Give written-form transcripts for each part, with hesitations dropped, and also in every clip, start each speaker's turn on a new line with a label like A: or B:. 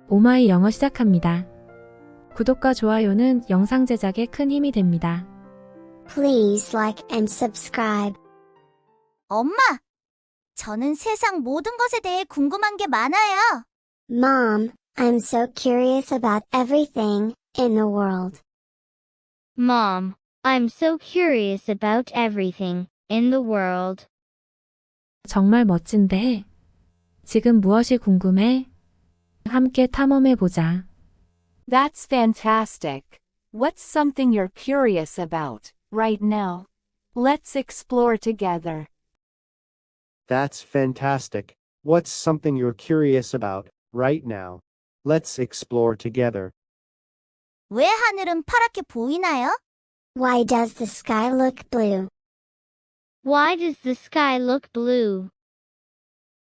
A: 오마이 영어 시작합니다. 구독과 좋아요는 영상 제작에 큰 힘이 됩니다.
B: Please like and subscribe.
C: 엄마, 저는 세상 모든 것에 대해 궁금한 게 많아요.
B: Mom, I'm so curious about everything in the world.
D: Mom, I'm so curious about everything in the world.
A: 정말 멋진데. 지금 무엇이 궁금해? 함께 탐험해보자.
E: That's fantastic. What's something you're curious about right now? Let's explore together.
F: That's fantastic. What's something you're curious about right now? Let's explore together.
C: 왜 하늘은 파랗게 보이나요?
B: Why does the sky look blue?
D: Why does the sky look blue?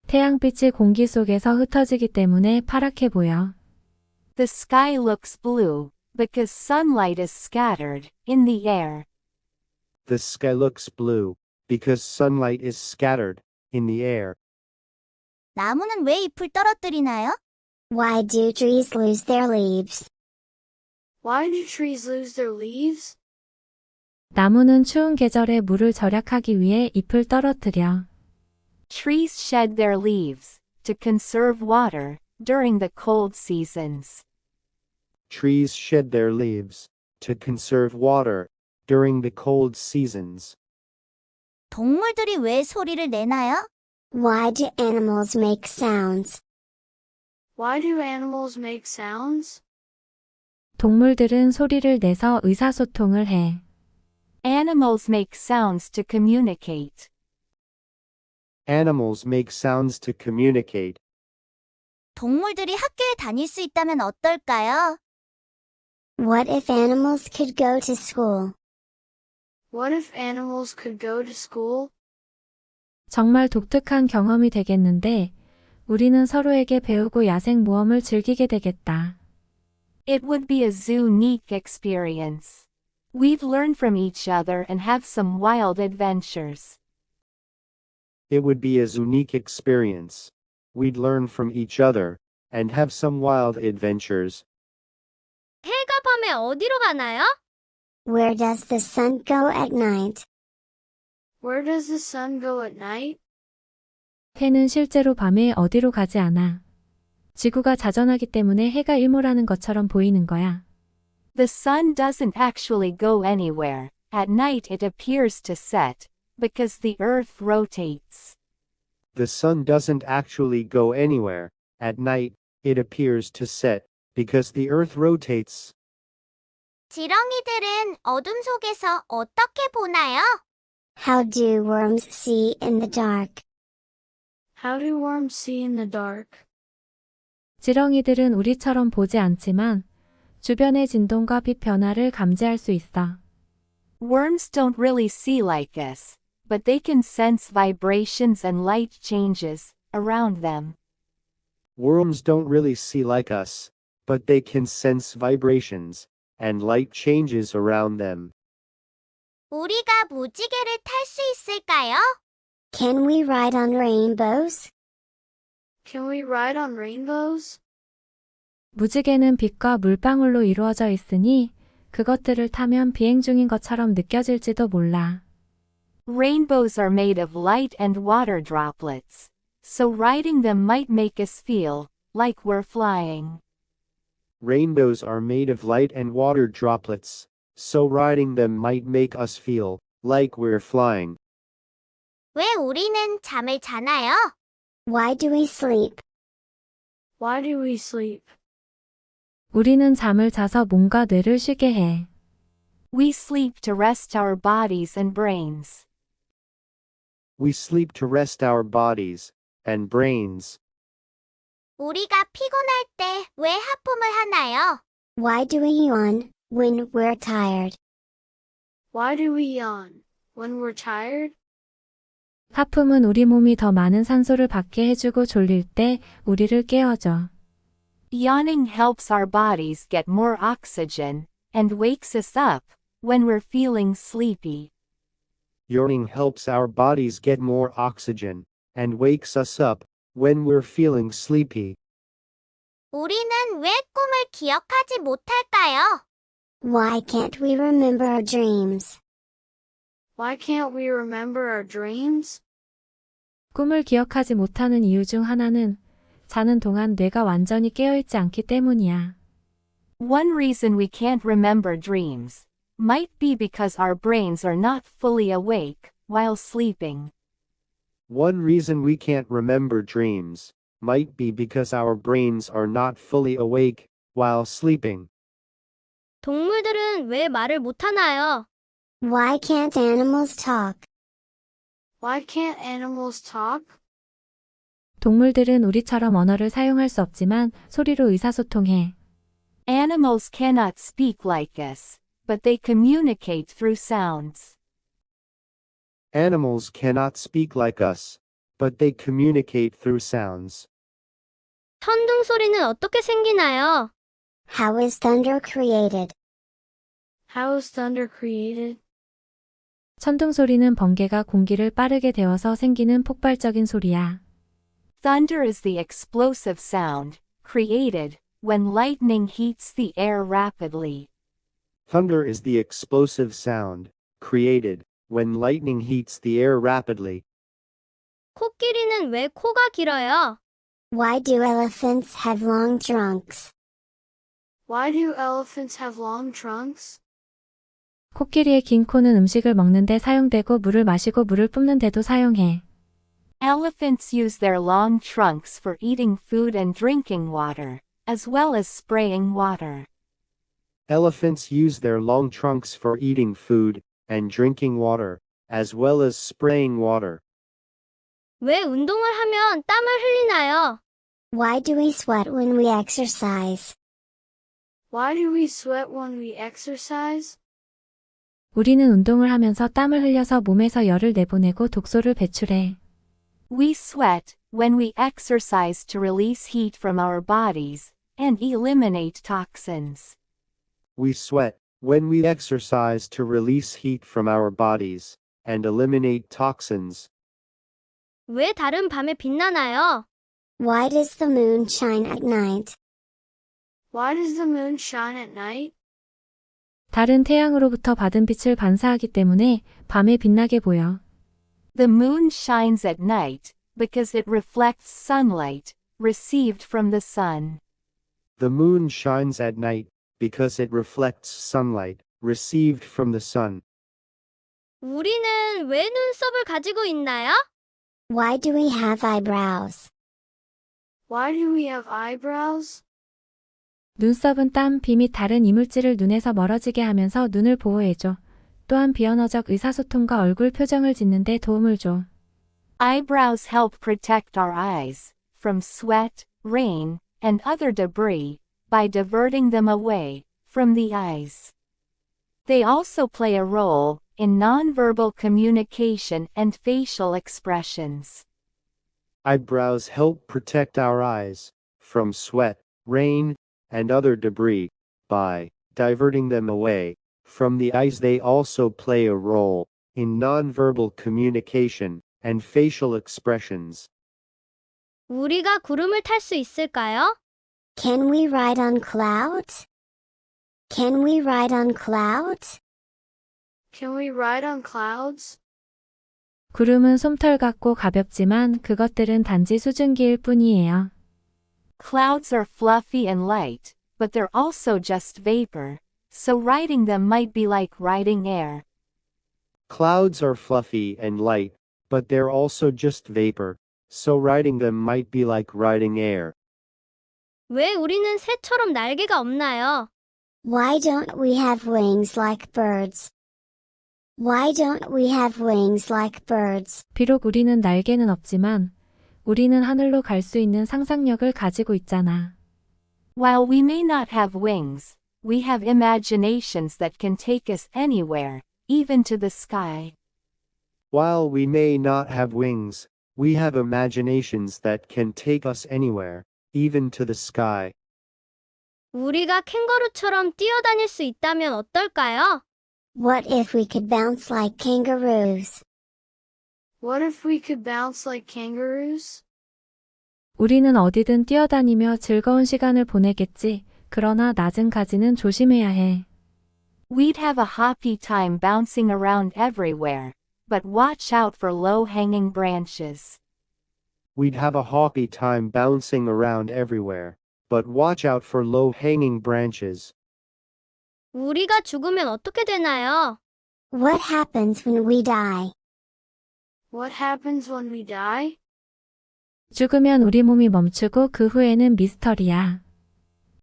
A: 태양빛이 공기 속에서 흩어지기 때문에 파랗게 보여.
E: The sky looks blue because sunlight is scattered in the air.
F: The sky looks blue because sunlight is scattered in the air.
C: 나무는 왜 잎을 떨어뜨리나요?
B: Why do trees lose their leaves?
G: Why do trees lose their leaves?
A: 나무는 추운 계절에 물을 절약하기 위해 잎을 떨어뜨려.
E: Trees shed their leaves to conserve water during the cold seasons.
F: Trees shed their leaves to conserve water during the cold seasons.
C: 동물들이 왜 소리를 내나요?
B: Why do animals make sounds?
G: Why do animals make sounds?
A: 동물들은 소리를 내서 의사소통을 해.
E: Animals make sounds to communicate.
F: Animals make sounds to communicate.
C: 동물들이 학교에 다닐 수 있다면 어떨까요?
B: What if animals could go to school?
G: What if animals could go to school?
A: 정말 독특한 경험이 되겠는데, 우리는 서로에게 배우고 야생 모험을 즐기게 되겠다.
E: It would be a unique experience. We'd learn from each other and have some wild adventures.
F: It would be a unique experience. We'd learn from each other and have some wild adventures.
D: 해가 밤에 어디로 가나요?
B: Where does the sun go at night?
G: Where does the sun go at night?
A: 해는 실제로 밤에 어디로 가지 않아. 지구가 자전하기 때문에 해가 일몰하는 것처럼 보이는 거야.
E: The sun doesn't actually go anywhere. At night it appears to set, because the earth rotates.
F: The sun doesn't actually go anywhere. At night, it appears to set, because the earth rotates.
C: 지렁이들은 어둠 속에서 어떻게 보나요?
B: How do worms see in the dark?
G: How do worms see in the dark?
A: 지렁이들은 우리처럼 보지 않지만 주변의 진동과 빛 변화를 감지할 수 있어.
E: Worms don't really see like us, but they can sense vibrations and light changes around them.
F: Worms don't really see like us, but they can sense vibrations and light changes around them.
C: 우리가 무지개를 탈 수 있을까요?
B: Can we ride on rainbows?
G: Can we ride on rainbows?
A: 무지개는 빛과 물방울로 이루어져 있으니 그것들을 타면 비행 중인 것처럼 느껴질지도 몰라.
E: Rainbows are made of light and water droplets, so riding them might make us feel like we're flying.
F: Rainbows are made of light and water droplets, so riding them might make us feel like we're flying.
C: 왜 우리는 잠을 자나요?
B: Why do we sleep?
G: Why do we sleep?
A: 우리는 잠을 자서 몸과 뇌를 쉬게 해.
E: We sleep to rest our bodies and brains.
F: We sleep to rest our bodies and brains.
C: 우리가 피곤할 때 왜 하품을 하나요?
B: Why do we yawn when we're tired?
G: Why do we yawn when we're tired?
A: 하품은 우리 몸이 더 많은 산소를 받게 해주고 졸릴 때 우리를 깨워줘.
E: Yawning helps our bodies get more oxygen and wakes us up when we're feeling sleepy.
F: Yawning helps our bodies get more oxygen and wakes us up when we're feeling sleepy.
C: 우리는 왜 꿈을 기억하지 못할까요?
B: Why can't we remember our dreams?
G: Why can't we remember our dreams?
A: 꿈을 기억하지 못하는 이유 중 하나는 자는 동안 뇌가 완전히 깨어있지 않기 때문이야.
E: One reason we can't remember dreams might be because our brains are not fully awake while sleeping.
F: One reason we can't remember dreams might be because our brains are not fully awake while sleeping.
D: 동물들은 왜 말을 못하나요?
B: Why can't animals talk?
G: Why can't animals talk?
A: 동물들은 우리처럼 언어를 사용할 수 없지만 소리로 의사소통해.
E: Animals cannot speak like us, but they communicate through sounds.
F: Animals cannot speak like us, but they communicate through sounds.
D: 천둥 소리는 어떻게 생기나요?
B: How is thunder created?
G: How is thunder created?
A: 천둥 소리는 번개가 공기를 빠르게 데워서 생기는 폭발적인 소리야.
E: Thunder is the explosive sound created when lightning heats the air rapidly.
F: Thunder is the explosive sound created when lightning heats the air rapidly.
D: 코끼리는 왜 코가 길어요?
B: Why do elephants have long trunks?
G: Why do elephants have long trunks?
A: 코끼리의 긴 코는 음식을 먹는데 사용되고 물을 마시고 물을 뿜는 데도 사용해.
E: Elephants use their long trunks for eating food and drinking water, as well as spraying water.
F: Elephants use their long trunks for eating food and drinking water, as well as spraying water.
D: 왜 운동을 하면 땀을 흘리나요?
B: Why do we sweat when we exercise?
G: Why do we sweat when we exercise?
A: 우리는 운동을 하면서 땀을 흘려서 몸에서 열을 내보내고 독소를 배출해.
E: We sweat when we exercise to release heat from our bodies and eliminate toxins.
F: We sweat when we exercise to release heat from our bodies and eliminate toxins.
D: 왜 달은 밤에 빛나나요?
B: Why does the moon shine at night?
G: Why does the moon shine at night?
A: 달은 태양으로부터 받은 빛을 반사하기 때문에 밤에 빛나게 보여.
E: The moon shines at night because it reflects sunlight received from the sun.
F: The moon shines at night because it reflects sunlight received from the sun.
D: 우리는 왜 눈썹을 가지고 있나요?
B: Why do we have eyebrows?
G: Why do we have eyebrows?
A: 눈썹은 땀, 비 및 다른 이물질을 눈에서 멀어지게 하면서 눈을 보호해줘. 또한 비언어적 의사소통과 얼굴 표정을 짓는 데 도움을 줘.
E: Eyebrows help protect our eyes from sweat, rain, and other debris by diverting them away from the eyes. They also play a role in nonverbal communication and facial expressions.
F: Eyebrows help protect our eyes from sweat, rain, and other debris by diverting them away from the eyes. They also play a role in nonverbal communication and facial expressions.
D: 우리가 구름을 탈 수 있을까요?
B: Can we ride on clouds? Can we ride on clouds?
G: Can we ride on clouds?
A: 구름은 솜털 같고 가볍지만 그것들은 단지 수증기일 뿐이에요.
E: Clouds are fluffy and light, but they're also just vapor, so riding them might be like riding air.
F: Clouds are fluffy and light, but they're also just vapor, so riding them might be like riding air.
D: 왜 우리는 새처럼 날개가 없나요?
B: Why don't we have wings like birds? Why don't we have wings like birds?
A: 비록 우리는 날개는 없지만 우리는 하늘로 갈 수 있는 상상력을 가지고 있잖아.
E: While we may not have wings, we have imaginations that can take us anywhere, even to the sky.
F: While we may not have wings, we have imaginations that can take us anywhere, even to the sky.
D: 우리가 캥거루처럼 뛰어다닐 수 있다면 어떨까요?
B: What if we could bounce like kangaroos?
G: What if we could bounce like kangaroos?
A: 우리는 어디든 뛰어다니며 즐거운 시간을 보내겠지. 그러나 낮은 가지는 조심해야 해.
E: We'd have a happy time bouncing around everywhere, but watch out for low-hanging branches.
F: We'd have a happy time bouncing around everywhere, but watch out for low-hanging branches.
D: 우리가 죽으면 어떻게 되나요?
B: What happens when we die?
G: What happens when we die?
A: 죽으면 우리 몸이 멈추고 그 후에는 미스터리야.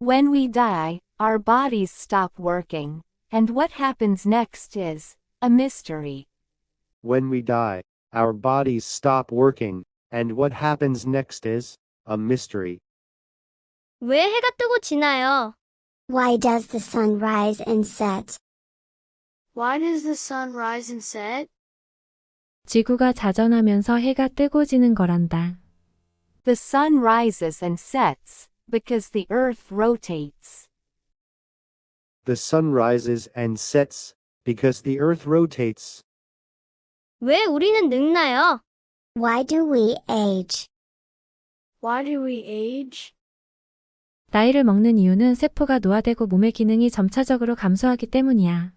E: When we die, our bodies stop working, and what happens next is a mystery.
F: When we die, our bodies stop working, and what happens next is a mystery.
D: 왜 해가 뜨고 지나요?
B: Why does the sun rise and set?
G: Why does the sun rise and set?
A: 지구가 자전하면서 해가 뜨고 지는 거란다.
E: The sun rises and sets because the earth rotates.
F: The sun rises and sets because the earth rotates.
D: 왜 우리는 늙나요?
B: Why do we age?
G: Why do we age?
A: 나이를 먹는 이유는 세포가 노화되고 몸의 기능이 점차적으로 감소하기 때문이야.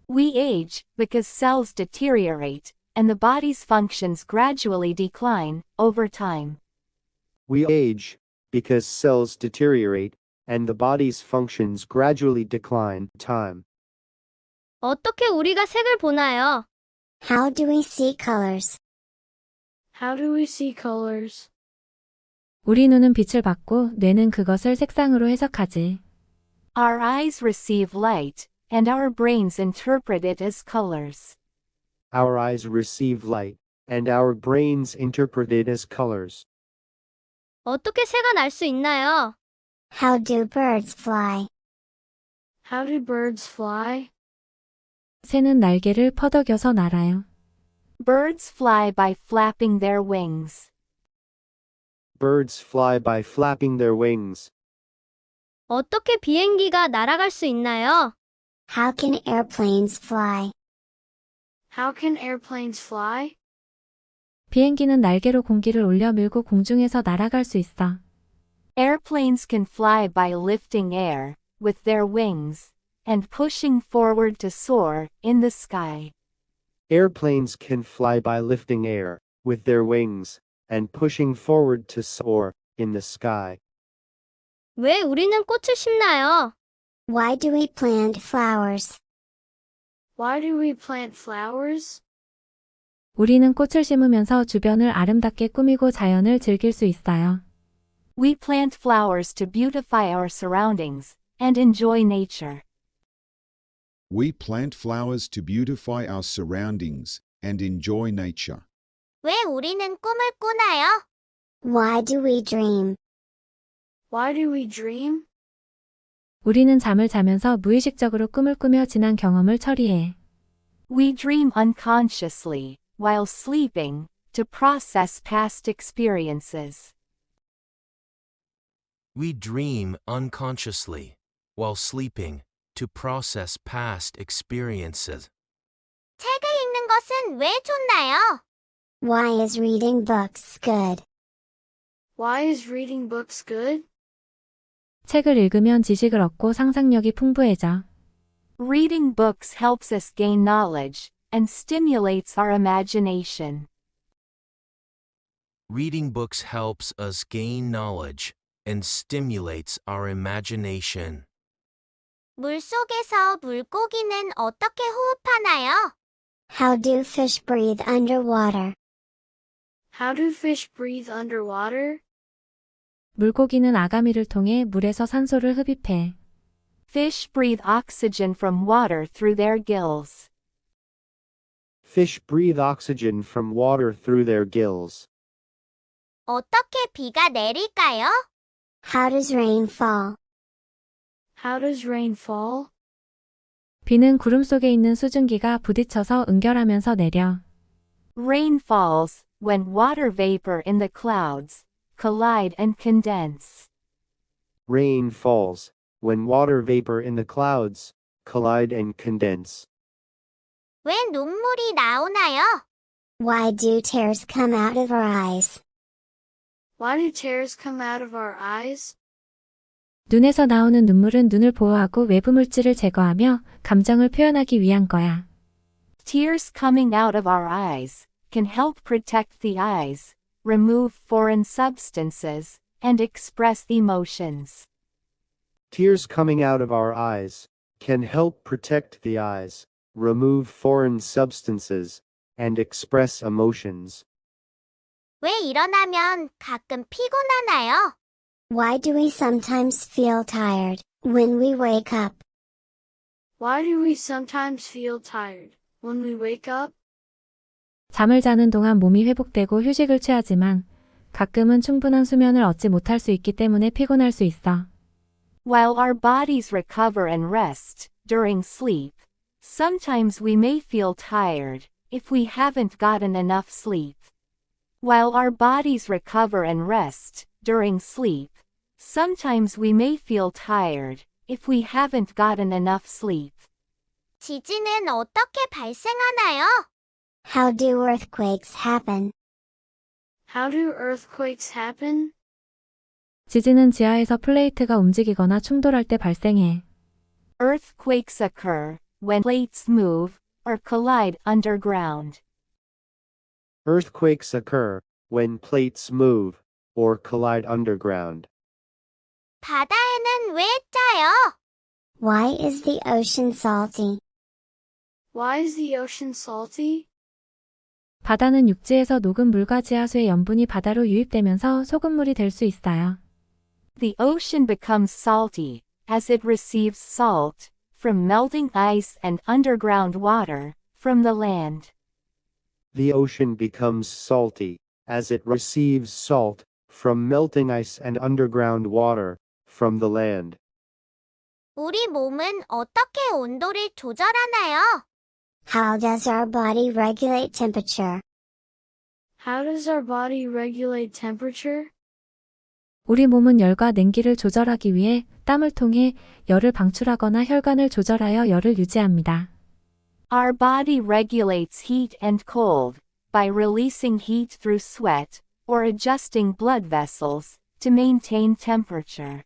E: We age because cells deteriorate, and the body's functions gradually decline over time.
F: We age because cells deteriorate and the body's functions gradually decline time.
D: 어떻게 우리가 색을 보나요?
B: How do we see colors?
G: How do we see colors?
A: 우리 눈은 빛을 받고 뇌는 그것을 색상으로 해석하지.
E: Our eyes receive light, and our brains interpret it as colors.
F: Our eyes receive light, and our brains interpret it as colors.
D: 어떻게 새가 날 수 있나요?
B: How do birds fly?
G: How do birds fly?
A: 새는 날개를 퍼덕여서 날아요.
E: Birds fly by flapping their wings.
F: Birds fly by flapping their wings.
D: 어떻게 비행기가 날아갈 수 있나요?
B: How can airplanes fly?
G: How can airplanes fly?
A: 비행기는 날개로 공기를 올려 밀고 공중에서 날아갈 수 있어.
E: Airplanes can fly by lifting air with their wings and pushing forward to soar in the sky.
F: Airplanes can fly by lifting air with their wings and pushing forward to soar in the sky.
D: 왜 우리는 꽃을 심나요?
B: Why do we plant flowers?
G: Why do we plant flowers?
A: 우리는 꽃을 심으면서 주변을 아름답게 꾸미고 자연을 즐길 수 있어요.
E: We plant flowers to beautify our surroundings and enjoy nature.
H: We plant flowers to beautify our surroundings and enjoy nature.
C: 왜 우리는 꿈을 꾸나요?
B: Why do we dream?
G: Why do we dream?
A: 우리는 잠을 자면서 무의식적으로 꿈을 꾸며 지난 경험을 처리해.
E: We dream unconsciously while sleeping to process past experiences.
I: We dream unconsciously while sleeping to process past experiences.
C: 책을 읽는 것은 왜 좋나요?
B: Why is reading books good?
G: Why is reading books good?
A: 책을 읽으면 지식을 얻고 상상력이 풍부해져.
E: Reading books helps us gain knowledge and stimulates our imagination.
I: Reading books helps us gain knowledge and stimulates our imagination.
C: 물속에서 물고기는 어떻게 호흡하나요?
B: How do fish breathe underwater?
G: How do fish breathe underwater?
A: 물고기는 아가미를 통해 물에서 산소를 흡입해.
E: Fish breathe oxygen from water through their gills.
F: Fish breathe oxygen from water through their gills.
C: 어떻게 비가 내릴까요?
B: How does rain fall?
G: How does rain fall?
A: 비는 구름 속에 있는 수증기가 부딪혀서 응결하면서 내려.
E: Rain falls when water vapor in the clouds collide and condense.
F: Rain falls when water vapor in the clouds collide and condense.
C: 왜 눈물이 나오나요?
B: Why do tears come out of our eyes?
G: Why do tears come out of our eyes?
A: 눈에서 나오는 눈물은 눈을 보호하고 외부 물질을 제거하며 감정을 표현하기 위한 거야.
E: Tears coming out of our eyes can help protect the eyes, remove foreign substances, and express emotions.
F: Tears coming out of our eyes can help protect the eyes, remove foreign substances, and express emotions.
C: 왜 일어나면 가끔 피곤하나요?
B: Why do we sometimes feel tired when we wake up?
G: Why do we sometimes feel tired when we wake up?
A: 잠을 자는 동안 몸이 회복되고 휴식을 취하지만 가끔은 충분한 수면을 얻지 못할 수 있기 때문에 피곤할 수 있어.
E: While our bodies recover and rest during sleep, sometimes we may feel tired if we haven't gotten enough sleep. While our bodies recover and rest during sleep, sometimes we may feel tired if we haven't gotten enough sleep.
C: 지진은 어떻게 발생하나요?
B: How do earthquakes happen?
G: How do earthquakes happen?
A: 지진은 지하에서 플레이트가 움직이거나 충돌할 때 발생해.
E: Earthquakes occur when plates move or collide underground.
F: Earthquakes occur when plates move or collide underground.
C: 바다에는 왜 짜요?
B: Why is the ocean salty?
G: Why is the ocean salty?
A: 바다는 육지에서 녹은 물과 지하수의 염분이 바다로 유입되면서 소금물이 될 수 있어요.
E: The ocean becomes salty as it receives salt from melting ice and underground water from the land.
F: The ocean becomes salty as it receives salt from melting ice and underground water from the land.
C: 우리 몸은 어떻게 온도를 조절하나요?
B: How does our body regulate temperature?
G: How does our body regulate temperature?
A: 우리 몸은 열과 냉기를 조절하기 위해 땀을 통해 열을 방출하거나 혈관을 조절하여 열을 유지합니다.
E: Our body regulates heat and cold by releasing heat through sweat or adjusting blood vessels to maintain temperature.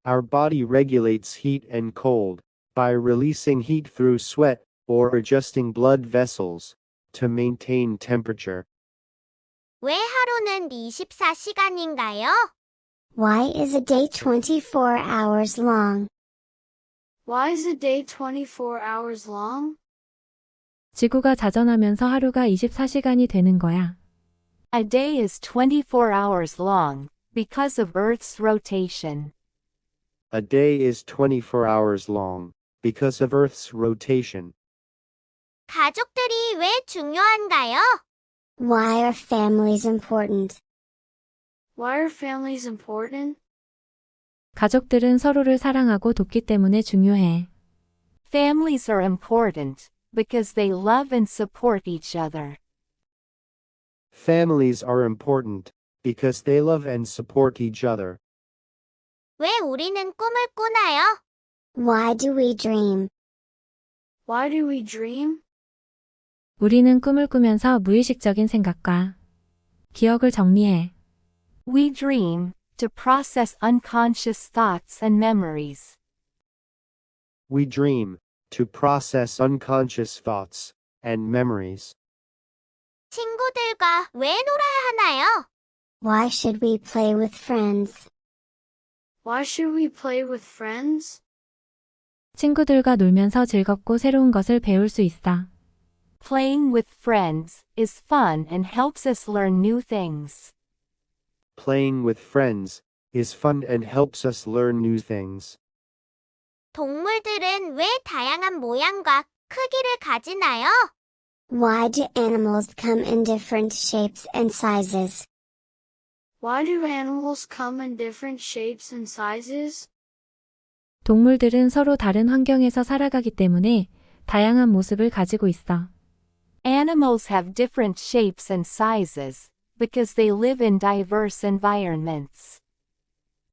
F: Our body regulates heat and cold by releasing heat through sweat or adjusting blood vessels to maintain temperature.
C: 왜 하루는 24시간인가요?
B: Why is a day 24 hours long?
G: Why is a day 24 hours long?
A: 지구가 자전하면서 하루가 24시간이 되는 거야.
E: A day is 24 hours long because of Earth's rotation.
F: A day is 24 hours long because of Earth's rotation.
C: 가족들이 왜 중요한가요?
B: Why are families important?
G: Why are families important?
A: 가족들은 서로를 사랑하고 돕기 때문에 중요해.
E: Families are important because they love and support each other.
F: Families are important because they love and support each other.
C: 왜 우리는 꿈을 꾸나요?
B: Why do we dream?
G: Why do we dream?
A: 우리는 꿈을 꾸면서 무의식적인 생각과 기억을 정리해.
E: We dream to process unconscious thoughts and memories.
F: We dream to process unconscious thoughts and memories.
C: 친구들과 왜 놀아야 하나요?
B: Why should we play with friends?
G: Why should we play with friends?
A: 친구들과 놀면서 즐겁고 새로운 것을 배울 수 있어.
E: Playing with friends is fun and helps us learn new things.
F: Playing with friends is fun and helps us learn new things.
C: 동물들은 왜 다양한 모양과 크기를 가지나요?
B: Why do animals come in different shapes and sizes?
G: Why do animals come in different shapes and sizes?
A: 동물들은 서로 다른 환경에서 살아가기 때문에 다양한 모습을 가지고 있어.
E: Animals have different shapes and sizes because they live in diverse environments.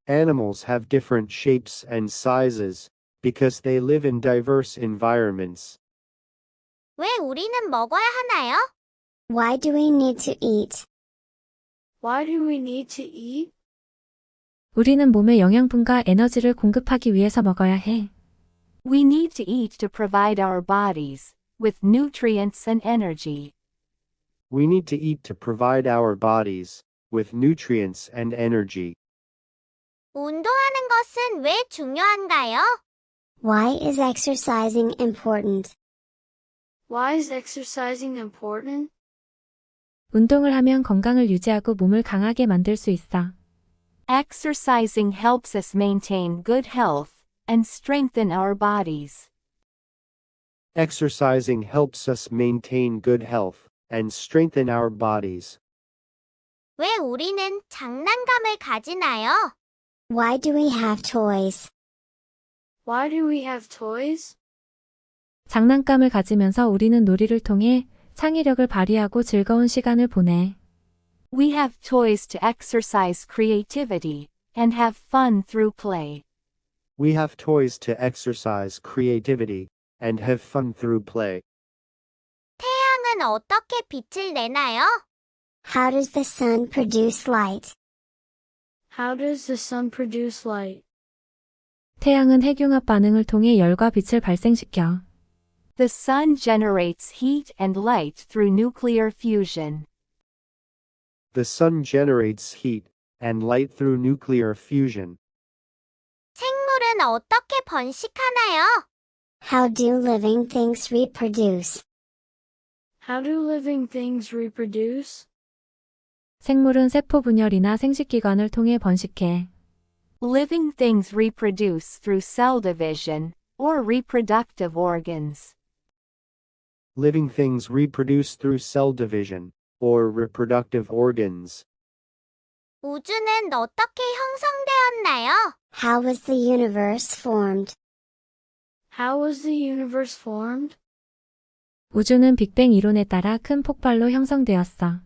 F: Animals have different shapes and sizes because they live in diverse environments.
C: 왜 우리는 먹어야 하나요?
B: Why do we need to eat?
G: Why do we need to eat?
A: 우리는 몸에 영양분과 에너지를 공급하기 위해서 먹어야 해.
E: We need to eat to provide our bodies with nutrients and energy.
F: We need to eat to provide our bodies with nutrients and energy.
C: 운동하는 것은 왜 중요한가요?
B: Why is exercising important?
G: Why is exercising important?
A: 운동을 하면 건강을 유지하고 몸을 강하게 만들 수 있어.
E: Exercising helps us maintain good health and strengthen our bodies.
F: Exercising helps us maintain good health and strengthen our bodies.
C: 왜 우리는 장난감을 가지나요?
B: Why do we have toys?
G: Why do we have toys?
A: 장난감을 가지면서 우리는 놀이를 통해 창의력을 발휘하고 즐거운 시간을 보내.
E: We have toys to exercise creativity and have fun through play.
F: We have toys to exercise creativity and have fun through play.
C: 태양은 어떻게 빛을 내나요?
B: How does the sun produce light?
G: How does the sun produce light?
A: 태양은 핵융합 반응을 통해 열과 빛을 발생시켜.
E: The sun generates heat and light through nuclear fusion.
F: The sun generates heat and light through nuclear fusion.
C: 생물은 어떻게 번식하나요?
B: How do living things reproduce?
G: How do living things reproduce?
A: 생물은 세포 분열이나 생식기관을 통해 번식해.
E: Living things reproduce through cell division or reproductive organs.
F: Living things reproduce through cell division or reproductive organs.
C: 우주는 어떻게 형성되었나요?
B: How was the universe formed?
G: How was the universe formed?
A: 우주는 빅뱅 이론에 따라 큰 폭발로 형성되었어.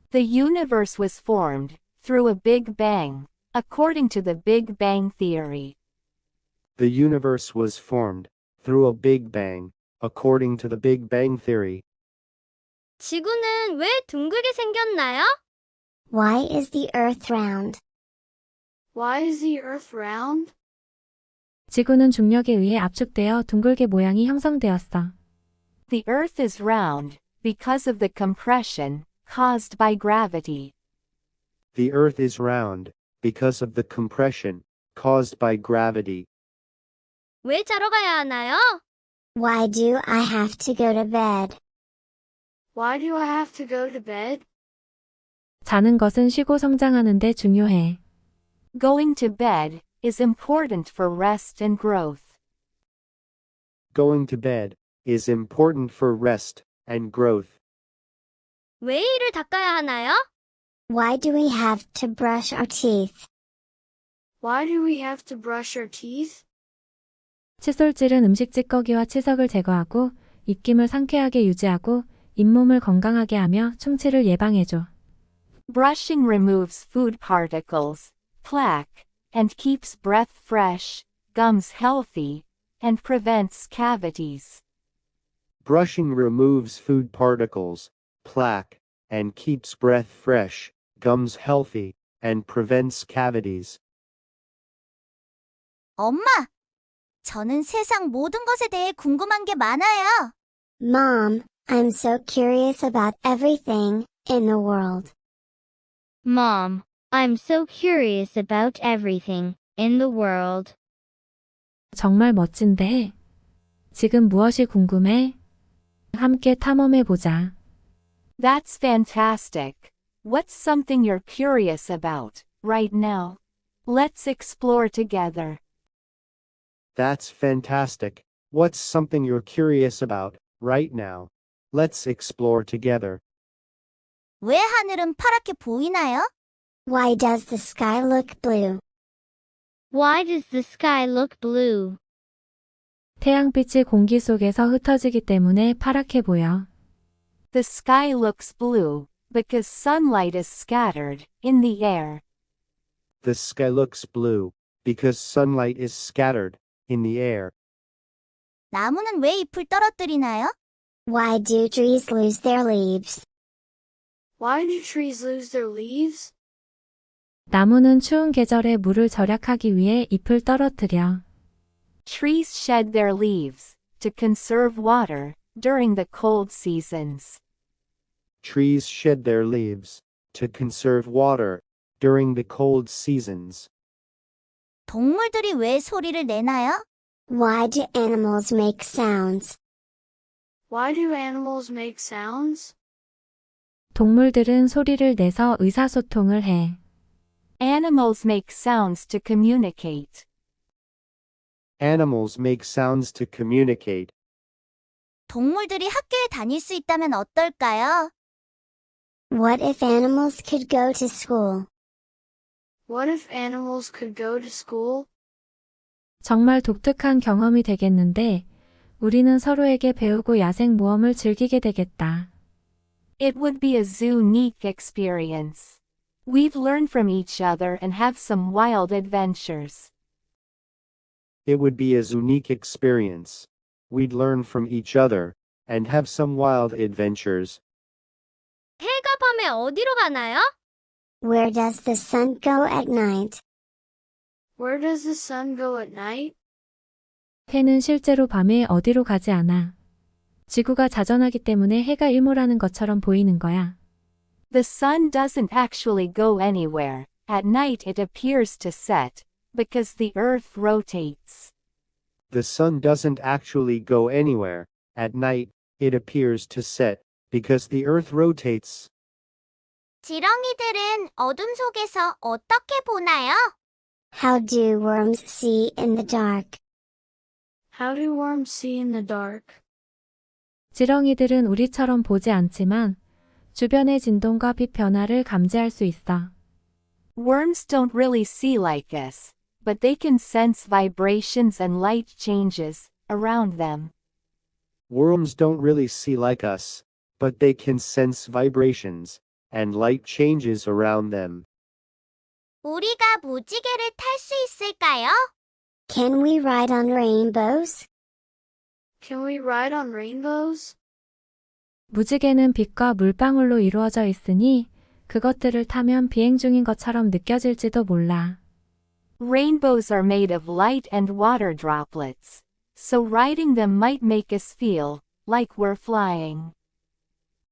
E: The universe was formed through a Big Bang, according to the Big Bang theory.
F: The universe was formed through a Big Bang, according to the Big Bang theory.
C: 지구는 왜 둥글게 생겼나요?
B: Why is the earth round?
G: Why is the earth round?
A: 지구는 중력에 의해 압축되어 둥글게 모양이 형성되었어.
E: The earth is round because of the compression caused by gravity.
F: The earth is round because of the compression caused by gravity.
C: 왜 자러 가야 하나요?
B: Why do I have to go to bed?
G: Why do I have to go to bed?
A: 자는 것은 쉬고 성장하는 데 중요해.
E: Going to bed is important for rest and growth.
F: Going to bed is important for rest and growth.
C: 왜 이를 닦아야 하나요?
B: Why do we have to brush our teeth?
G: Why do we have to brush our teeth?
A: 칫솔질은 음식 찌꺼기와 치석을 제거하고 입김을 상쾌하게 유지하고 잇몸을 건강하게 하며 충치를 예방해줘.
E: Brushing removes food particles, plaque, and keeps breath fresh, gums healthy, and prevents cavities.
F: Brushing removes food particles, plaque, and keeps breath fresh, gums healthy, and prevents cavities.
C: 엄마, 저는 세상 모든 것에 대해 궁금한 게 많아요.
B: Mom, I'm so curious about everything in the world.
D: Mom, I'm so curious about everything in the world.
A: 정말 멋진데. 지금 무엇이 궁금해? 함께 탐험해보자.
E: That's fantastic. What's something you're curious about right now? Let's explore together.
F: That's fantastic. What's something you're curious about right now? Let's explore together.
C: 왜 하늘은 파랗게 보이나요?
B: Why does the sky look blue?
D: Why does the sky look blue?
A: 태양빛이 공기 속에서 흩어지기 때문에 파랗게 보여.
E: The sky looks blue because sunlight is scattered in the air.
F: The sky looks blue because sunlight is scattered in the air.
C: 나무는 왜 잎을 떨어뜨리나요?
B: Why do trees lose their leaves?
G: Why do trees lose their leaves?
A: 나무는 추운 계절에 물을 절약하기 위해 잎을 떨어뜨려.
E: Trees shed their leaves to conserve water during the cold seasons.
F: Trees shed their leaves to conserve water during the cold seasons.
C: 동물들이 왜 소리를 내나요?
B: Why do animals make sounds?
G: Why do animals make sounds?
A: 동물들은 소리를 내서 의사소통을 해.
E: Animals make sounds to communicate.
F: Animals make sounds to communicate.
C: 동물들이 학교에 다닐 수 있다면 어떨까요?
B: What if animals could go to school?
G: What if animals could go to school?
A: 정말 독특한 경험이 되겠는데, 우리는 서로에게 배우고 야생 모험을 즐기게 되겠다.
E: It would be a unique experience. We'd learn from each other and have some wild adventures.
F: It would be a unique experience. We'd learn from each other and have some wild adventures.
D: 해가 밤에 어디로 가나요?
B: Where does the sun go at night?
G: Where does the sun go at night?
A: 해는 실제로 밤에 어디로 가지 않아. 지구가 자전하기 때문에 해가 일몰하는 것처럼 보이는 거야.
E: The sun doesn't actually go anywhere. At night it appears to set, because the earth rotates.
F: The sun doesn't actually go anywhere. At night, it appears to set, because the earth rotates.
C: 지렁이들은 어둠 속에서 어떻게 보나요?
B: How do worms see in the dark?
G: How do worms see in the dark?
A: 지렁이들은 우리처럼 보지 않지만 주변의 진동과 빛 변화를 감지할 수 있어.
E: Worms don't really see like us, but they can sense vibrations and light changes around them.
F: Worms don't really see like us, but they can sense vibrations and light changes around them.
C: 우리가 무지개를 탈 수 있을까요?
B: Can we ride on rainbows?
G: Can we ride on rainbows?
A: 무지개는 빛과 물방울로 이루어져 있으니 그것들을 타면 비행 중인 것처럼 느껴질지도 몰라.
E: Rainbows are made of light and water droplets, so riding them might make us feel like we're flying.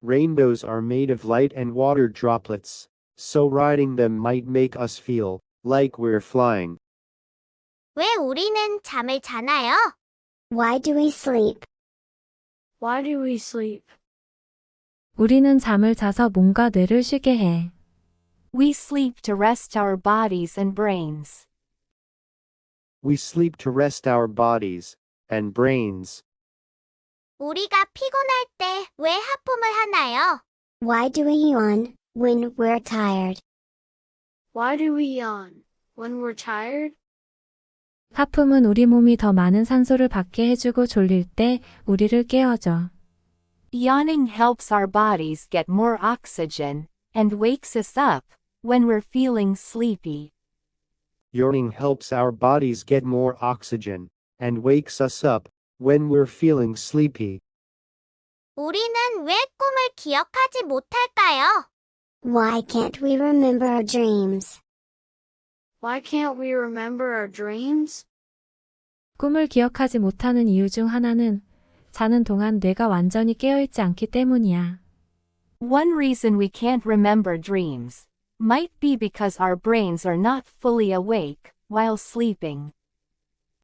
F: Rainbows are made of light and water droplets, so riding them might make us feel like we're flying.
C: 왜 우리는 잠을 자나요?
B: Why do we sleep?
G: Why do we sleep?
A: 우리는 잠을 자서 몸과 뇌를 쉬게 해.
E: We sleep to rest our bodies and brains.
F: We sleep to rest our bodies and brains.
C: 우리가 피곤할 때 왜 하품을 하나요?
B: Why do we yawn when we're tired?
G: Why do we yawn when we're tired?
A: 하품은 우리 몸이 더 많은 산소를 받게 해주고 졸릴 때 우리를 깨워줘.
E: Yawning helps our bodies get more oxygen and wakes us up when we're feeling sleepy.
F: Yawning helps our bodies get more oxygen and wakes us up when we're feeling sleepy.
C: 우리는 왜 꿈을 기억하지 못할까요?
B: Why can't we remember our dreams?
G: Why can't we remember our dreams?
A: 꿈을 기억하지 못하는 이유 중 하나는 자는 동안 뇌가 완전히 깨어있지 않기 때문이야.
E: One reason we can't remember dreams might be because our brains are not fully awake while sleeping.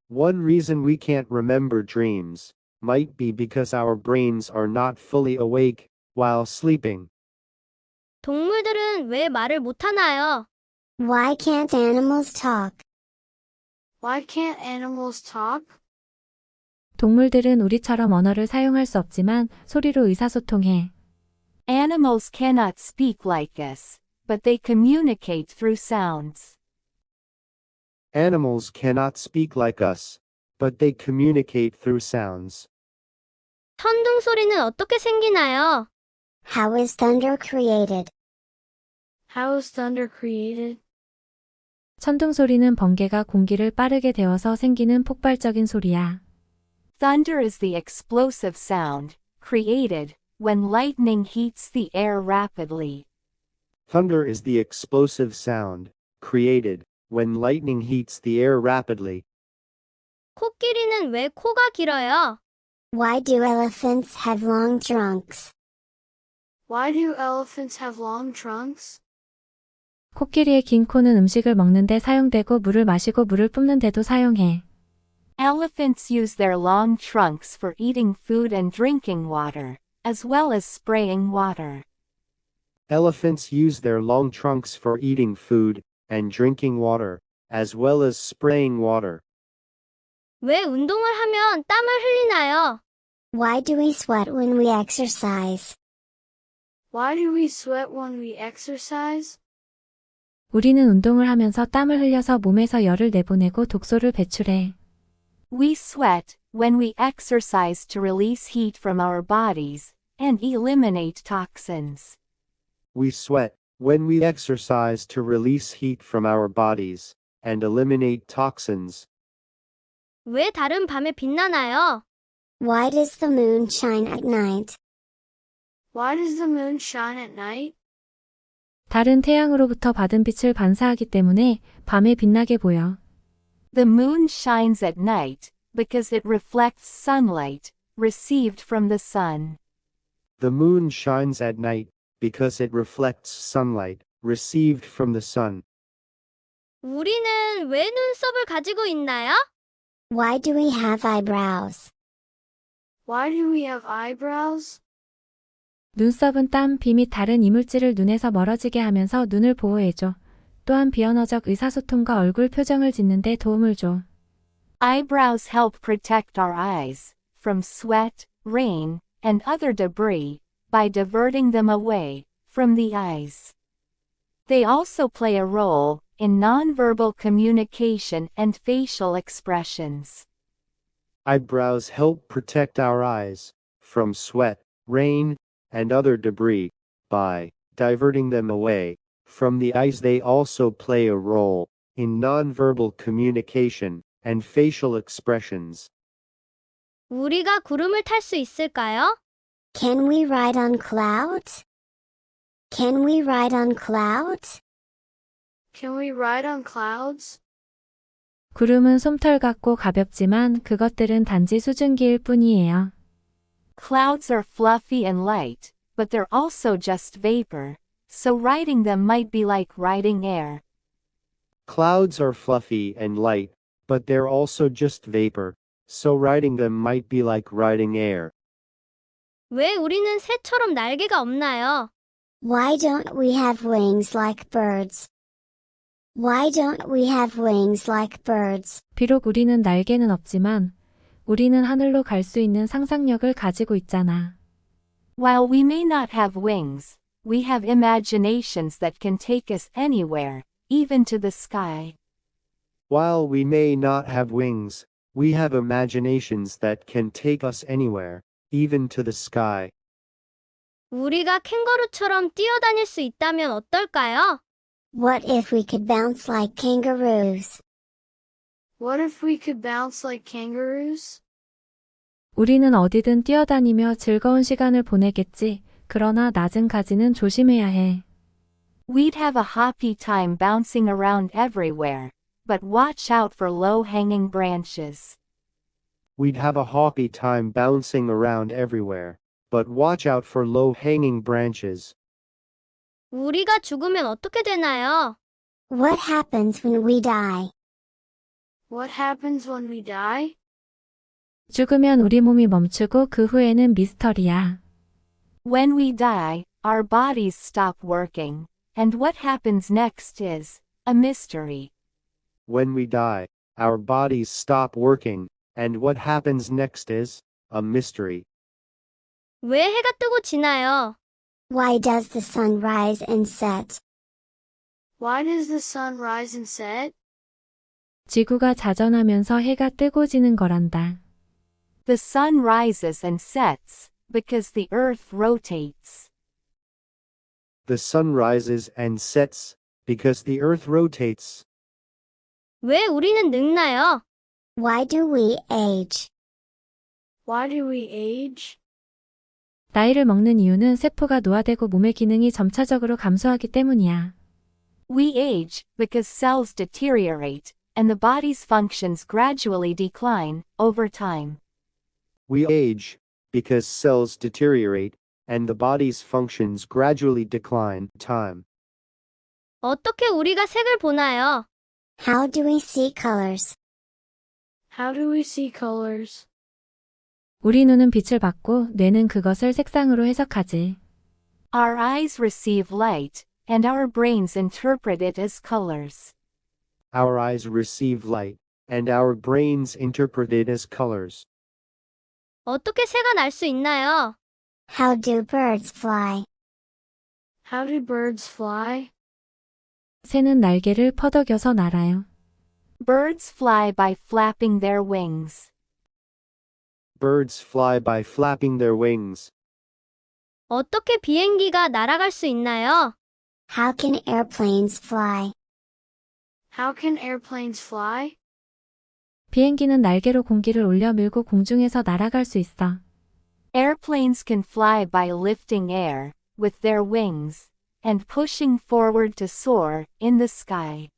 F: One reason we can't remember dreams might be because our brains are not fully awake while sleeping.
D: 동물들은 왜 말을 못하나요?
B: Why can't animals talk?
G: Why can't animals talk?
A: 동물들은 우리처럼 언어를 사용할 수 없지만 소리로 의사소통해.
E: Animals cannot speak like us, but they communicate through sounds.
F: Animals cannot speak like us, but they communicate through sounds.
D: 천둥 소리는 어떻게 생기나요?
B: How is thunder created?
G: How is thunder created?
A: 천둥 소리는 번개가 공기를 빠르게 데워서 생기는 폭발적인 소리야.
E: Thunder is the explosive sound created when lightning heats the air rapidly.
F: Thunder is the explosive sound created when lightning heats the air rapidly.
D: 코끼리는 왜 코가 길어요?
B: Why do elephants have long trunks?
G: Why do elephants have long trunks?
A: 코끼리의 긴 코는 음식을 먹는데 사용되고 물을 마시고 물을 뿜는 데도 사용해.
E: Elephants use their long trunks for eating food and drinking water, as well as spraying water.
F: Elephants use their long trunks for eating food and drinking water, as well as spraying water.
D: 왜 운동을 하면 땀을 흘리나요?
B: Why do we sweat when we exercise?
G: Why do we sweat when we exercise?
A: 우리는 운동을 하면서 땀을 흘려서 몸에서 열을 내보내고 독소를 배출해.
E: We sweat when we exercise to release heat from our bodies and eliminate toxins.
F: We sweat when we exercise to release heat from our bodies and eliminate toxins.
D: 왜 달은 밤에 빛나나요?
B: Why does the moon shine at night?
G: Why does the moon shine at night?
A: 달은 태양으로부터 받은 빛을 반사하기 때문에 밤에 빛나게 보여.
E: The moon shines at night because it reflects sunlight received from the sun.
F: The moon shines at night because it reflects sunlight received from the sun.
D: 우리는 왜 눈썹을 가지고 있나요?
B: Why do we have eyebrows?
G: Why do we have eyebrows?
A: 눈썹은 땀, 비 및 다른 이물질을 눈에서 멀어지게 하면서 눈을 보호해줘. 또한 비언어적 의사소통과 얼굴 표정을 짓는 데 도움을 줘.
E: Eyebrows help protect our eyes from sweat, rain, and other debris by diverting them away from the eyes. They also play a role in nonverbal communication and facial expressions.
F: Eyebrows help protect our eyes from sweat, rain, and other debris by diverting them away from the eyes. They also play a role in nonverbal communication and facial expressions.
D: 우리가 구름을 탈 수 있을까요?
B: Can we ride on clouds? Can we ride on clouds?
G: Can we ride on clouds?
A: 구름은 솜털 같고 가볍지만 그것들은 단지 수증기일 뿐이에요.
E: Clouds are fluffy and light, but they're also just vapor, so riding them might be like riding air.
F: Clouds are fluffy and light, but they're also just vapor, so riding them might be like riding air.
D: 왜 우리는 새처럼 날개가 없나요?
B: Why don't we have wings like birds? Why don't we have wings like birds?
A: 비록 우리는 날개는 없지만 우리는 하늘로 갈 수 있는 상상력을 가지고 있잖아.
E: While we may not have wings, we have imaginations that can take us anywhere, even to the sky.
F: While we may not have wings, we have imaginations that can take us anywhere, even to the sky.
D: 우리가 캥거루처럼 뛰어다닐 수 있다면 어떨까요?
B: What if we could bounce like kangaroos?
G: What if we could bounce like kangaroos?
A: 우리는 어디든 뛰어다니며 즐거운 시간을 보내겠지. 그러나 낮은 가지는 조심해야 해.
E: We'd have a happy time bouncing around everywhere, but watch out for low-hanging branches.
F: We'd have a happy time bouncing around everywhere, but watch out for low-hanging branches.
D: 우리가 죽으면 어떻게 되나요?
B: What happens when we die?
G: What happens when we die?
A: 죽으면 우리 몸이 멈추고 그 후에는 미스터리야.
E: When we die, our bodies stop working, and what happens next is a mystery.
F: When we die, our bodies stop working, and what happens next is a mystery.
D: 왜 해가 뜨고 지나요?
B: Why does the sun rise and set?
G: Why does the sun rise and set?
A: 지구가 자전하면서 해가 뜨고 지는 거란다.
E: The sun rises and sets because the earth rotates.
F: The sun rises and sets because the earth rotates.
D: 왜 우리는 늙나요?
B: Why do we age?
G: Why do we age?
A: 나이를 먹는 이유는 세포가 노화되고 몸의 기능이 점차적으로 감소하기 때문이야.
E: We age because cells deteriorate, and the body's functions gradually decline over time.
F: We age because cells deteriorate and the body's functions gradually decline time.
D: 어떻게 우리가 색을 보나요?
B: How do we see colors?
G: How do we see colors?
A: 우리 눈은 빛을 받고 뇌는 그것을 색상으로 해석하지.
E: Our eyes receive light, and our brains interpret it as colors.
F: Our eyes receive light, and our brains interpret it as colors.
D: 어떻게 새가 날 수 있나요?
B: How do birds fly?
G: How do birds fly?
A: 새는 날개를 퍼덕여서 날아요.
E: Birds fly by flapping their wings.
F: Birds fly by flapping their wings.
D: 어떻게 비행기가 날아갈 수 있나요?
B: How can airplanes fly?
G: How can airplanes fly?
A: 비행기는 날개로 공기를 올려 밀고 공중에서 날아갈 수 있어.
E: Airplanes can fly by lifting air with their wings and pushing forward to soar in the sky.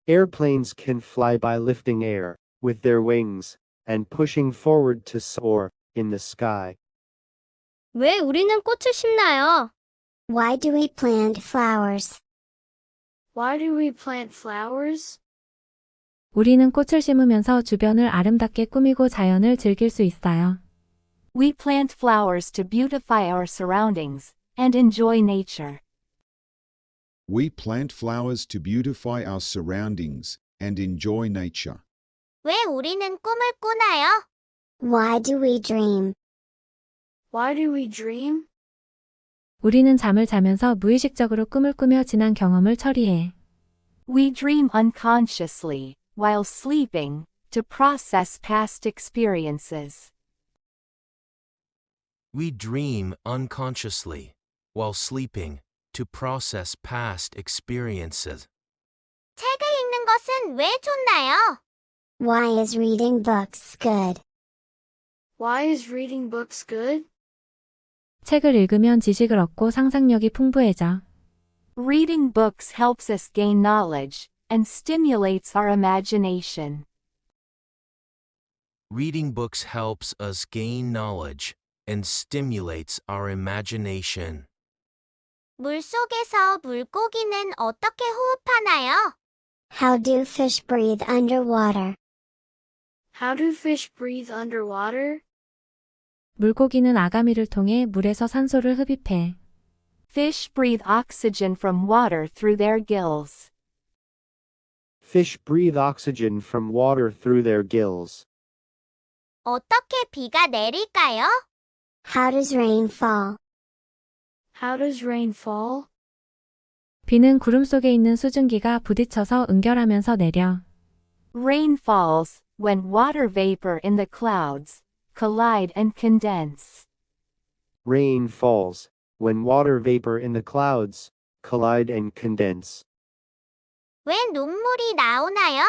F: Airplanes can fly by lifting air with their wings and pushing forward to soar in the sky.
D: 왜 우리는 꽃을 심나요?
B: Why do we plant flowers?
G: Why do we plant flowers?
A: 우리는 꽃을 심으면서 주변을 아름답게 꾸미고 자연을 즐길 수 있어요.
E: We plant flowers to beautify our surroundings and enjoy nature.
H: We plant flowers to beautify our surroundings and enjoy nature.
C: 왜 우리는 꿈을 꾸나요?
B: Why do we dream?
G: Why do we dream?
A: 우리는 잠을 자면서 무의식적으로 꿈을 꾸며 지난 경험을 처리해.
E: We dream unconsciously while sleeping to process past experiences.
I: We dream unconsciously while sleeping to process past experiences.
C: 책을 읽는 것은 왜 좋나요?
B: Why is reading books good?
G: Why is reading books good?
A: 책을 읽으면 지식을 얻고 상상력이 풍부해져.
E: Reading books helps us gain knowledge and stimulates our imagination.
I: Reading books helps us gain knowledge and stimulates our imagination.
C: 물속에서 물고기는 어떻게 호흡하나요?
B: How do fish breathe underwater?
G: How do fish breathe underwater?
A: 물고기는 아가미를 통해 물에서 산소를 흡입해.
E: Fish breathe oxygen from water through their gills.
F: Fish breathe oxygen from water through their gills.
C: 어떻게 비가 내릴까요?
B: How does rain fall?
G: How does rain fall?
A: 비는 구름 속에 있는 수증기가 부딪혀서 응결하면서 내려.
E: Rain falls when water vapor in the clouds collide and condense.
F: Rain falls when water vapor in the clouds collide and condense.
C: 왜 눈물이 나오나요?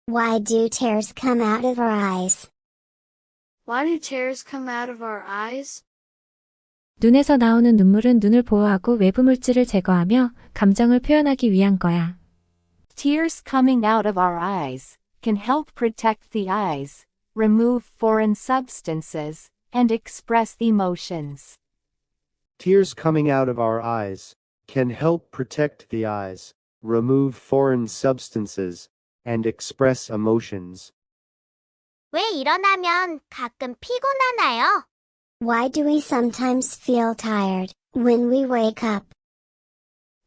B: Why do tears come out of our eyes?
G: Why do tears come out of our eyes?
A: 눈에서 나오는 눈물은 눈을 보호하고 외부 물질을 제거하며 감정을 표현하기 위한 거야.
E: Tears coming out of our eyes can help protect the eyes, remove foreign substances, and express emotions.
F: Tears coming out of our eyes can help protect the eyes, remove foreign substances, and express emotions.
C: 왜 일어나면 가끔 피곤하나요?
B: Why do we sometimes feel tired when we wake up?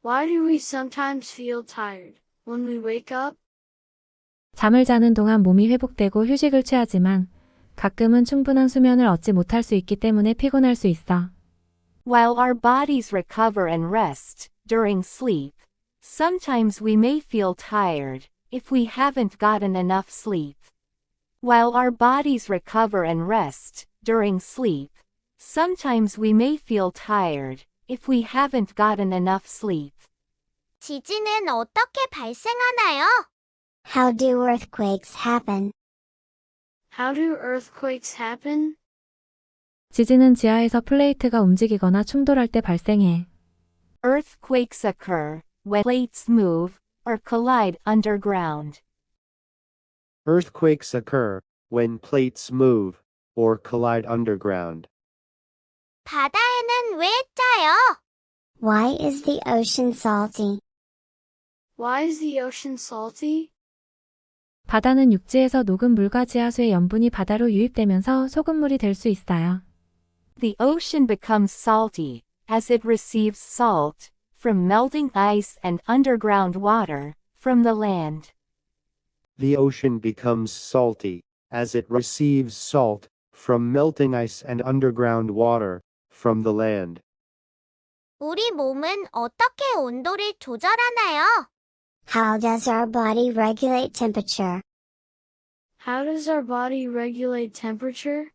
G: Why do we sometimes feel tired when we wake up?
A: 잠을 자는 동안 몸이 회복되고 휴식을 취하지만 가끔은 충분한 수면을 얻지 못할 수 있기 때문에 피곤할 수 있어.
E: While our bodies recover and rest during sleep, sometimes we may feel tired if we haven't gotten enough sleep. While our bodies recover and rest during sleep, sometimes we may feel tired if we haven't gotten enough sleep.
C: 지진은 어떻게 발생하나요?
B: How do earthquakes happen?
G: How do earthquakes happen?
A: 지진은 지하에서 플레이트가 움직이거나 충돌할 때 발생해.
E: Earthquakes occur when plates move or collide underground.
F: Earthquakes occur when plates move or collide underground.
C: 바다에는 왜 짜요?
B: Why is the ocean salty?
G: Why is the ocean salty?
A: 바다는 육지에서 녹은 물과 지하수의 염분이 바다로 유입되면서 소금물이 될 수 있어요.
E: The ocean becomes salty as it receives salt from melting ice and underground water from the land.
F: The ocean becomes salty as it receives salt from melting ice and underground water from the land.
C: 우리 몸은 어떻게 온도를 조절하나요?
B: How does our body regulate temperature?
G: How does our body regulate temperature?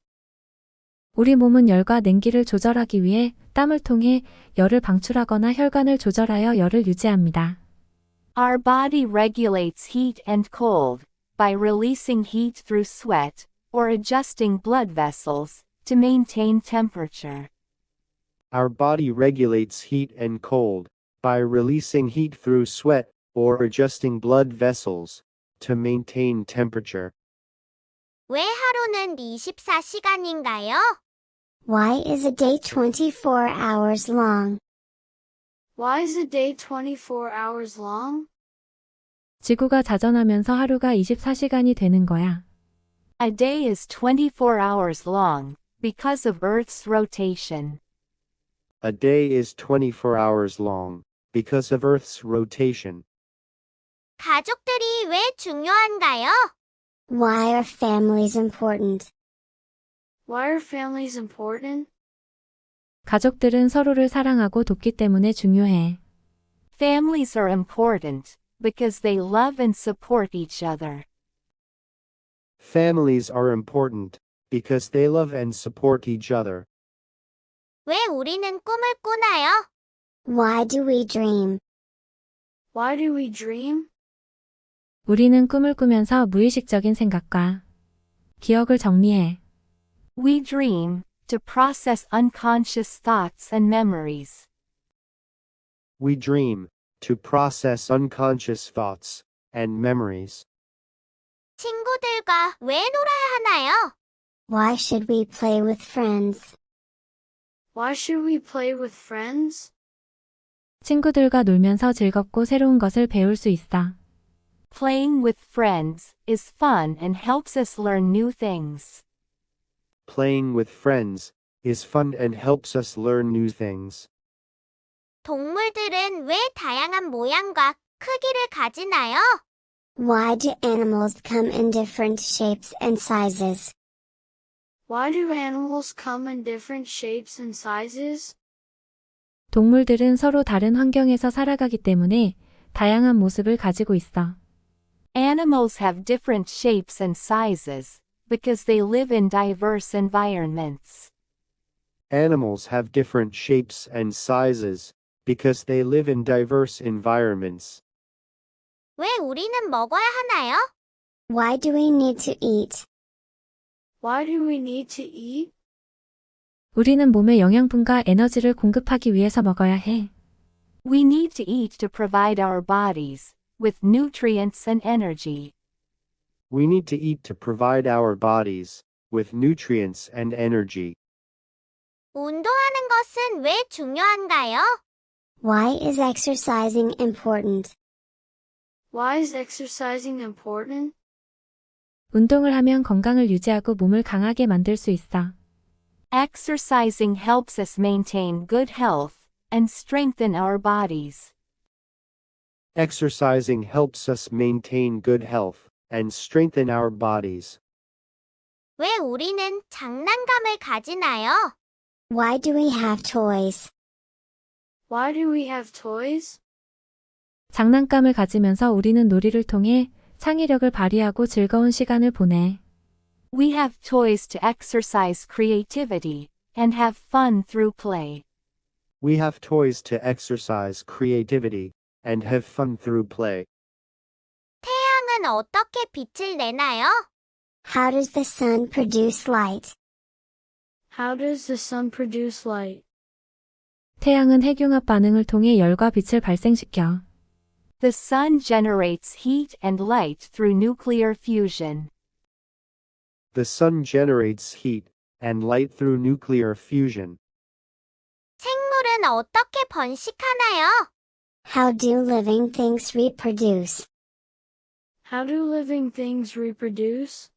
A: 우리 몸은 열과 냉기를 조절하기 위해 땀을 통해 열을 방출하거나 혈관을 조절하여 열을 유지합니다.
E: Our body regulates heat and cold by releasing heat through sweat or adjusting blood vessels to maintain temperature.
F: Our body regulates heat and cold by releasing heat through sweat or adjusting blood vessels to maintain temperature.
C: 왜 하루는 24시간인가요?
B: Why is a day 24 hours long?
G: Why is a day 24 hours long?
A: 지구가 자전하면서 하루가 24시간이 되는 거야.
E: A day is 24 hours long because of Earth's rotation.
F: A day is 24 hours long because of Earth's rotation.
C: 가족들이 왜 중요한가요?
B: Why are families important?
G: Why are families important?
A: 가족들은 서로를 사랑하고 돕기 때문에 중요해.
E: Families are important because they love and support each other.
F: Families are important because they love and support each other.
C: 왜 우리는 꿈을 꾸나요?
B: Why do we dream?
G: Why do we dream?
A: 우리는 꿈을 꾸면서 무의식적인 생각과 기억을 정리해.
E: We dream to process unconscious thoughts and memories.
F: We dream to process unconscious thoughts and memories.
C: 친구들과 왜 놀아야 하나요?
B: Why should we play with friends?
G: Why should we play with friends?
A: 친구들과 놀면서 즐겁고 새로운 것을 배울 수 있어.
E: Playing with friends is fun and helps us learn new things.
F: Playing with friends is fun and helps us learn new things.
C: 동물들은 왜 다양한 모양과 크기를 가지나요?
B: Why do animals come in different shapes and sizes?
G: Why do animals come in different shapes and sizes?
A: 동물들은 서로 다른 환경에서 살아가기 때문에 다양한 모습을 가지고 있어.
E: Animals have different shapes and sizes because they live in diverse environments.
F: Animals have different shapes and sizes because they live in diverse environments.
C: 왜 우리는 먹어야 하나요?
B: Why do we need to eat?
G: Why do we need to eat?
A: 우리는 몸에 영양분과 에너지를 공급하기 위해서 먹어야 해.
E: We need to eat to provide our bodies with nutrients and energy.
F: We need to eat to provide our bodies with nutrients and energy.
C: 운동하는 것은 왜 중요한가요?
B: Why is exercising important?
G: Why is exercising important?
A: 운동을 하면 건강을 유지하고 몸을 강하게 만들 수 있어.
E: Exercising helps us maintain good health and strengthen our bodies.
F: Exercising helps us maintain good health and strengthen our bodies.
C: 왜 우리는 장난감을 가지나요?
B: Why do we have toys?
G: Why do we have toys?
A: 장난감을 가지면서 우리는 놀이를 통해 창의력을 발휘하고 즐거운 시간을 보내.
E: We have toys to exercise creativity and have fun through play.
F: We have toys to exercise creativity and have fun through play.
C: 태양은 어떻게 빛을 내나요?
B: How does the sun produce light?
G: How does the sun produce light?
A: 태양은 핵융합 반응을 통해 열과 빛을 발생시켜.
E: The sun generates heat and light through nuclear fusion.
F: The sun generates heat and light through nuclear fusion.
C: 생물은 어떻게 번식하나요?
B: How do living things reproduce?
G: How do living things reproduce?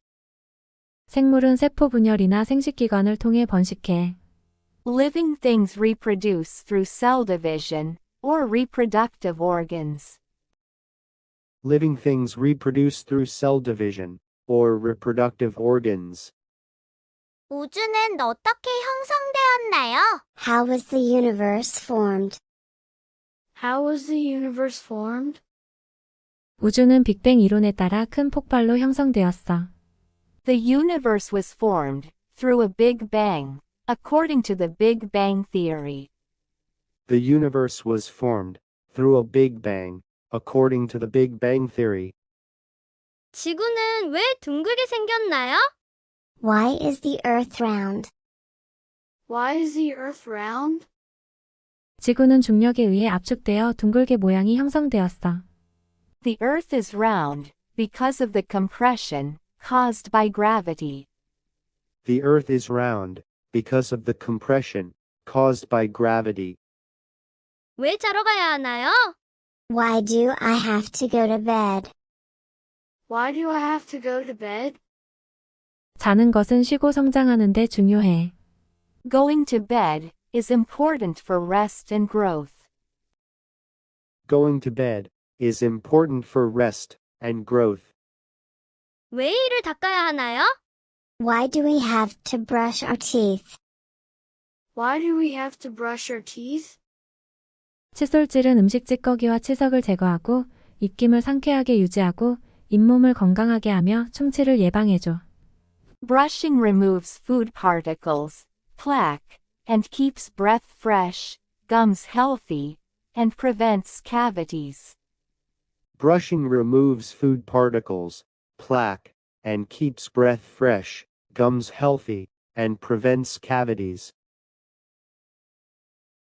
A: 생물은 세포 분열이나 생식기관을 통해 번식해.
E: Living things reproduce through cell division, or reproductive organs.
F: Living things reproduce through cell division, or reproductive organs.
C: 우주는 어떻게 형성되었나요?
B: How was the universe formed?
G: How was the universe formed?
A: 우주는 빅뱅 이론에 따라 큰 폭발로 형성되었어.
E: The universe was formed through a Big Bang, according to the Big Bang theory.
F: The universe was formed through a Big Bang, according to the Big Bang theory.
C: 지구는 왜 둥글게 생겼나요?
B: Why is the earth round?
G: Why is the earth round?
A: 지구는 중력에 의해 압축되어 둥글게 모양이 형성되었어.
E: The Earth is round because of the compression caused by gravity.
F: The Earth is round because of the compression caused by gravity.
C: 왜 자러 가야 하나요?
B: Why do I have to go to bed?
G: Why do I have to go to bed?
A: 자는 것은 쉬고 성장하는 데 중요해.
E: Going to bed is important for rest and growth.
F: Going to bed is important for rest and growth.
C: 왜 이를 닦아야 하나요?
B: Why do we have to brush our teeth?
G: Why do we have to brush our teeth?
A: 칫솔질은 음식 찌꺼기와 치석을 제거하고 입김을 상쾌하게 유지하고 잇몸을 건강하게 하며 충치를 예방해줘.
E: Brushing removes food particles, plaque, and keeps breath fresh, gums healthy, and prevents cavities.
F: Brushing removes food particles, plaque, and keeps breath fresh, gums healthy, and prevents cavities.